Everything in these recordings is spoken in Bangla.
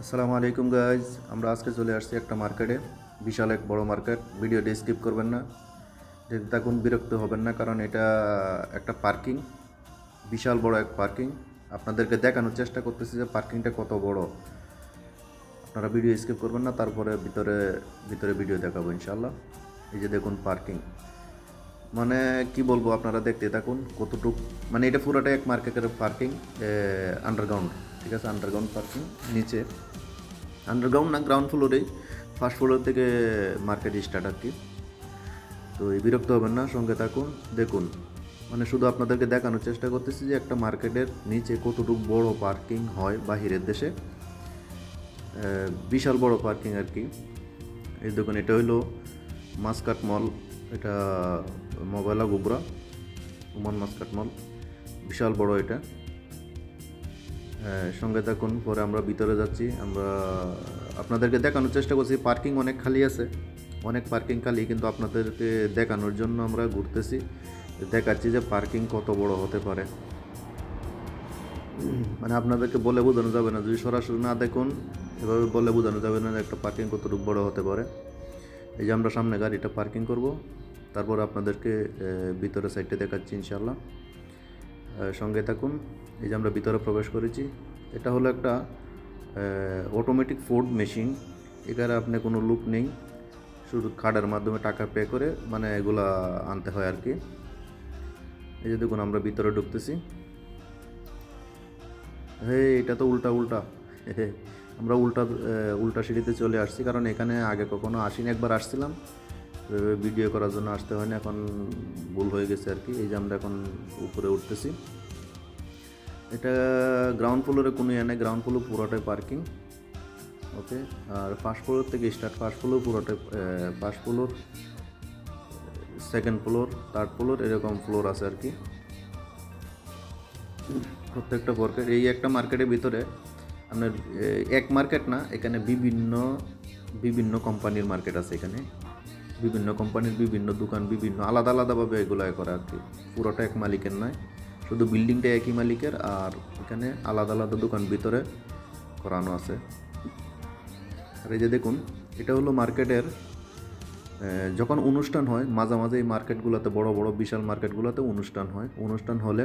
আসসালামু আলাইকুম গাইজ, আমরা আজকে চলে আসছি একটা মার্কেটে। বিশাল এক বড় মার্কেট। ভিডিওটি স্কিপ করবেন না, দেখতে থাকুন, বিরক্ত হবেন না, কারণ এটা একটা পার্কিং, বিশাল বড় এক পার্কিং। আপনাদেরকে দেখানোর চেষ্টা করতেছি যে পার্কিংটা কত বড়। আপনারা ভিডিও স্কিপ করবেন না, তারপরে ভিতরে ভিতরে ভিডিও দেখাবো ইনশাল্লাহ। এই যে দেখুন পার্কিং, মানে কি বলবো, আপনারা দেখতে থাকুন কতটুক। মানে এটা পুরোটাই এক মার্কেটের পার্কিং, আন্ডারগ্রাউন্ড। ঠিক আছে, আন্ডারগ্রাউন্ড পার্কিং। নিচে আন্ডারগ্রাউন্ড না, গ্রাউন্ড ফ্লোরেই, ফার্স্ট ফ্লোর থেকে মার্কেট স্টার্ট আর কি। তো এই বিরক্ত হবেন না, সঙ্গে থাকুন, দেখুন। মানে শুধু আপনাদেরকে দেখানোর চেষ্টা করতেছি যে একটা মার্কেটের নিচে কতটুকু বড় পার্কিং হয় বাহিরের দেশে। বিশাল বড় পার্কিং আর কি। এই দেখুন, এটা হইলো মাসকাট মল। এটা মোবাইলা গুবরা ওমান মাসকাট মল, বিশাল বড় এটা। সঙ্গে থাকুন, পরে আমরা ভিতরে যাচ্ছি। আমরা আপনাদেরকে দেখানোর চেষ্টা করছি, পার্কিং অনেক খালি আছে, অনেক পার্কিং খালি, কিন্তু আপনাদেরকে দেখানোর জন্য আমরা ঘুরতেছি, দেখাচ্ছি যে পার্কিং কত বড় হতে পারে। মানে আপনাদেরকে বলে বোঝানো যাবে না, যদি সরাসরি না দেখুন, এভাবে বলে বোঝানো যাবে না যে একটা পার্কিং কতটুকু বড় হতে পারে। এই যে আমরা সামনে গাড়িটা পার্কিং করব, তারপর আপনাদেরকে ভিতরে সাইডটা দেখাচ্ছি ইনশাল্লাহ। সঙ্গে থাকুন। এই যে আমরা ভিতরে প্রবেশ করেছি। এটা হলো একটা অটোমেটিক ফুড মেশিন। এখানে আপনি কোনো লুক নেই, শুধু কার্ডের মাধ্যমে টাকা পে করে মানে এগুলা আনতে হয় আর কি। এই যে দেখুন, আমরা ভিতরে ঢুকতেছি। এটা তো উল্টা উল্টা। আমরা উল্টা উল্টা সিঁড়িতে চলে আসছি, কারণ এখানে আগে কখনো আসিনি, একবার আসছিলাম, ভিডিও করার জন্য আসতে হয় না, এখন ভুল হয়ে গেছে আর কি। এই যে আমরা এখন উপরে উঠতেছি। এটা গ্রাউন্ড ফ্লোরে কোনো নেই, গ্রাউন্ড ফ্লোর পুরোটাই পার্কিং। ওকে, আর ফার্স্ট ফ্লোর থেকে স্টার্ট। ফার্স্ট ফ্লোর পুরোটাই, first floor, second floor, third floor, এরকম ফ্লোর আছে আর কি প্রত্যেকটা মার্কেট। এই একটা মার্কেটের ভিতরে আপনার এক মার্কেট না, এখানে বিভিন্ন বিভিন্ন কোম্পানির মার্কেট আছে। এখানে বিভিন্ন কোম্পানির বিভিন্ন দোকান, বিভিন্ন আলাদা আলাদাভাবে এগুলো করা আর কি। পুরোটা এক মালিকের নয়, শুধু বিল্ডিংটা একই মালিকের, আর এখানে আলাদা আলাদা দোকান ভিতরে করানো আছে। আর এই যে দেখুন, এটা হলো মার্কেটের যখন অনুষ্ঠান হয়, মাঝে মাঝে এই মার্কেটগুলোতে, বড় বড় বিশাল মার্কেটগুলোতে অনুষ্ঠান হয়। অনুষ্ঠান হলে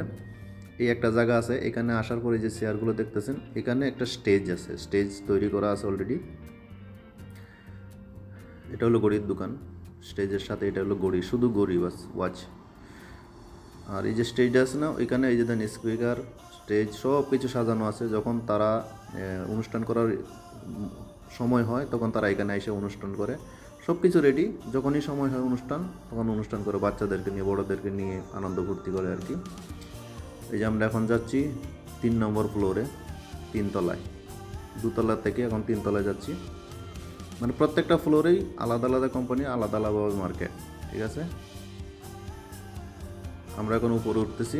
এই একটা জায়গা আছে, এখানে আসার পরে যে চেয়ারগুলো দেখতেছেন, এখানে একটা স্টেজ আছে, স্টেজ তৈরি করা আছে অলরেডি। এটা হলো ঘড়ির দোকান, স্টেজের সাথে এটা হলো ঘড়ি, শুধু ঘড়ি, বাস ওয়াচ। আর এই যে স্টেজটা আছে না, ওইখানে এই যে দেন স্পিকার, স্টেজ, সব কিছু সাজানো আছে। যখন তারা অনুষ্ঠান করার সময় হয়, তখন তারা এখানে এসে অনুষ্ঠান করে। সব কিছু রেডি, যখনই সময় হয় অনুষ্ঠান, তখন অনুষ্ঠান করে, বাচ্চাদেরকে নিয়ে, বড়োদেরকে নিয়ে আনন্দ ফুর্তি করে আর কি। এই যে আমরা এখন যাচ্ছি 3 নম্বর ফ্লোরে, 3 তলায়। 2 তলা থেকে এখন 3 তলায় যাচ্ছি। মানে প্রত্যেকটা ফ্লোরেই আলাদা আলাদা কোম্পানি, আলাদা আলাদাভাবে মার্কেট। ঠিক আছে, আমরা এখন উপরে উঠতেছি।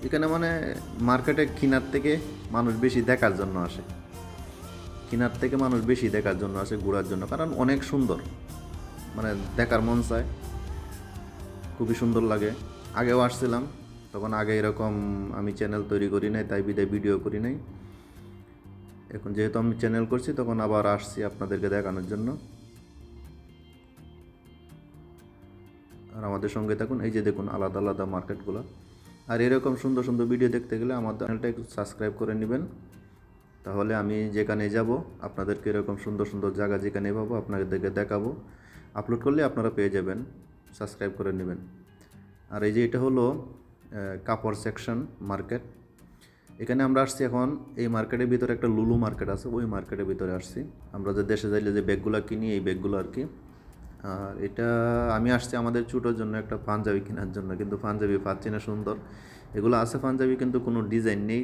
এখানে মানে মার্কেটে কিনার থেকে মানুষ বেশি দেখার জন্য আসে, কিনার থেকে মানুষ বেশি দেখার জন্য আসে, ঘোরার জন্য, কারণ অনেক সুন্দর, মানে দেখার মন চায়, খুবই সুন্দর লাগে। আগেও আসছিলাম, তখন আগে এরকম আমি চ্যানেল তৈরি করি নাই, তাই বিদায় ভিডিও করি নাই। এখন যেহেতু আমি চ্যানেল করছি, তখন আবার আসছি আপনাদেরকে দেখানোর জন্য। আর আমাদের সঙ্গে থাকুন। এই যে দেখুন আলাদা আলাদা মার্কেটগুলো। আর এরকম সুন্দর সুন্দর ভিডিও দেখতে গেলে আমার চ্যানেলটা একটু সাবস্ক্রাইব করে নেবেন, তাহলে আমি যেখানে যাব আপনাদেরকে এরকম সুন্দর সুন্দর জায়গা যেখানে পাবো আপনাদেরকে দেখাবো। আপলোড করলে আপনারা পেয়ে যাবেন, সাবস্ক্রাইব করে নেবেন। আর এই যে এটা হলো কাপড় সেকশন মার্কেট। এখানে আমরা আসছি এখন, এই মার্কেটের ভিতরে একটা লুলু মার্কেট আছে, ওই মার্কেটের ভিতরে আসছি। আমরা যে দেশে যাইলে যে ব্যাগগুলো কিনি, এই ব্যাগগুলো আর কি। আর এটা আমি আসছি আমাদের ছোটোর জন্য একটা পাঞ্জাবি কেনার জন্য, কিন্তু পাঞ্জাবি পাচ্ছি না সুন্দর। এগুলো আছে পাঞ্জাবি, কিন্তু কোনো ডিজাইন নেই।